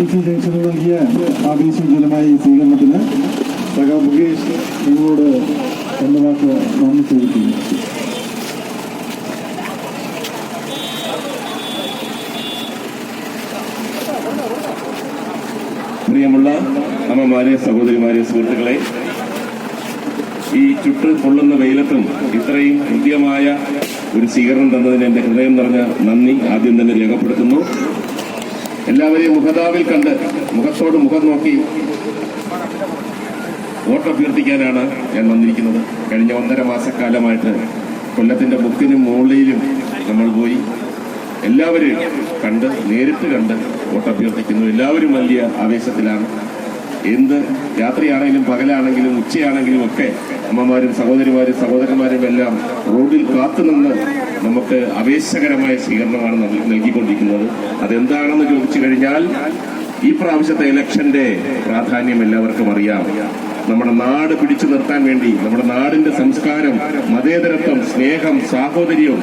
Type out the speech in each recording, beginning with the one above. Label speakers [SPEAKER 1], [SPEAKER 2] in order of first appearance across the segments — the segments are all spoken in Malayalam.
[SPEAKER 1] RTC ജംഗ്ഷനിൽ നൽകിയ ആവേശജനമായ ഈ സ്വീകരണത്തിന് സഖാവ് മുകേഷ് നിങ്ങളോട് എന്ന വാക്ക് നന്ദി ചോദിക്കുന്നു.
[SPEAKER 2] പ്രിയമുള്ള അമ്മമാരെ, സഹോദരിമാരെ, സുഹൃത്തുക്കളെ, ഈ ചുട്ട് പൊള്ളുന്ന വെയിലത്തും ഇത്രയും ഹൃദ്യമായ ഒരു സ്വീകരണം തന്നതിന് എന്റെ ഹൃദയം നിറഞ്ഞ നന്ദി ആദ്യം തന്നെ രേഖപ്പെടുത്തുന്നു. എല്ലാവരെയും മുഖതാവിൽ കണ്ട് മുഖത്തോട് മുഖം നോക്കി വോട്ടഭ്യർത്ഥിക്കാനാണ് ഞാൻ വന്നിരിക്കുന്നത്. കഴിഞ്ഞ 1.5 മാസക്കാലമായിട്ട് കൊല്ലത്തിന്റെ മുക്കിനും മുകളിലും നമ്മൾ പോയി എല്ലാവരും നേരിട്ട് കണ്ട് വോട്ടഭ്യർത്ഥിക്കുന്നു. എല്ലാവരും വലിയ ആവേശത്തിലാണ്. എന്ത് രാത്രിയാണെങ്കിലും പകലാണെങ്കിലും ഉച്ചയാണെങ്കിലും ഒക്കെ അമ്മമാരും സഹോദരിമാരും സഹോദരന്മാരും എല്ലാം റോഡിൽ കാത്തുനിന്ന് നമുക്ക് ആവേശകരമായ സ്വീകരണമാണ് നൽകിക്കൊണ്ടിരിക്കുന്നത്. അതെന്താണെന്ന് ചോദിച്ചു കഴിഞ്ഞാൽ, ഈ പ്രാവശ്യത്തെ ഇലക്ഷന്റെ പ്രാധാന്യം എല്ലാവർക്കും അറിയാം. നമ്മുടെ നാട് പിടിച്ചു നിർത്താൻ വേണ്ടി, നമ്മുടെ നാടിന്റെ സംസ്കാരം, മതേതരത്വം, സ്നേഹം, സാഹോദര്യം,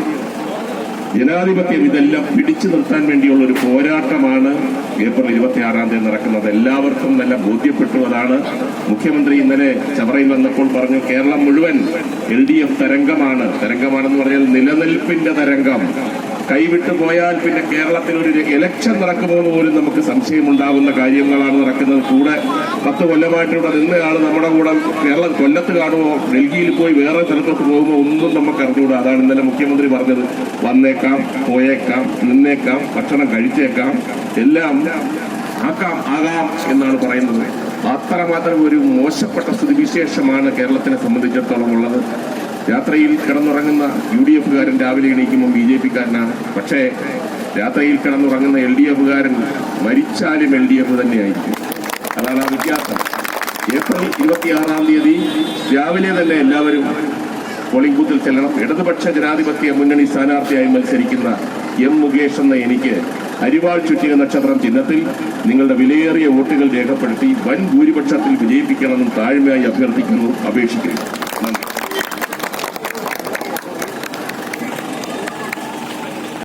[SPEAKER 2] ജനാധിപത്യം, ഇതെല്ലാം പിടിച്ചു നിർത്താൻ വേണ്ടിയുള്ള ഒരു പോരാട്ടമാണ് ഏപ്രിൽ 26 നടക്കുന്നത്. എല്ലാവർക്കും നല്ല ബോധ്യപ്പെട്ടു. അതാണ് മുഖ്യമന്ത്രി ഇന്നലെ ചവറയിൽ വന്നപ്പോൾ പറഞ്ഞു, കേരളം മുഴുവൻ LDF തരംഗമാണെന്ന് പറഞ്ഞാൽ നിലനിൽപ്പിന്റെ തരംഗം. കൈവിട്ടു പോയാൽ പിന്നെ കേരളത്തിൽ ഒരു ഇലക്ഷൻ നടക്കുമോ എന്ന് പോലും നമുക്ക് സംശയമുണ്ടാകുന്ന കാര്യങ്ങളാണ് നടക്കുന്നത്. കൂടെ 10 കൊല്ലമായിട്ടിവിടെ നിന്നയാൾ നമ്മുടെ കൂടെ കൊല്ലത്ത് കാണുമോ, ഡൽഹിയിൽ പോയി വേറെ സ്ഥലത്തോട്ട് പോകുമോ ഒന്നും നമുക്ക് അറിഞ്ഞുകൂടാ. അതാണ് ഇന്നലെ മുഖ്യമന്ത്രി പറഞ്ഞത്. വന്നേക്കാം, പോയേക്കാം, നിന്നേക്കാം, ഭക്ഷണം കഴിച്ചേക്കാം, എല്ലാം ആകാം എന്നാണ് പറയുന്നത്. അത്രമാത്രം ഒരു മോശപ്പെട്ട സ്ഥിതിവിശേഷമാണ് കേരളത്തിനെ സംബന്ധിച്ചിടത്തോളം ഉള്ളത്. രാത്രിയിൽ കിടന്നുറങ്ങുന്ന UDF-കാരൻ രാവിലെ എണീക്കുമ്പോൾ BJP-കാരനാണ്. പക്ഷേ രാത്രിയിൽ കിടന്നുറങ്ങുന്ന LDF-കാരൻ മരിച്ചാലും LDF തന്നെയായിരിക്കും. അതാണ് ആ വ്യത്യാസം. ഏപ്രിൽ 26 രാവിലെ തന്നെ എല്ലാവരും പോളിംഗ് ബൂത്തിൽ ചെല്ലണം. ഇടതുപക്ഷ ജനാധിപത്യ മുന്നണി സ്ഥാനാർത്ഥിയായി മത്സരിക്കുന്ന M. മുകേഷ് എന്ന എനിക്ക് അരിവാൾ ചുറ്റിയ നക്ഷത്രം ചിഹ്നത്തിൽ നിങ്ങളുടെ വിലയേറിയ വോട്ടുകൾ രേഖപ്പെടുത്തി വൻ ഭൂരിപക്ഷത്തിൽ വിജയിപ്പിക്കണമെന്നും താഴ്മയായി അഭ്യർത്ഥിക്കുന്നു, അപേക്ഷിക്കുന്നു.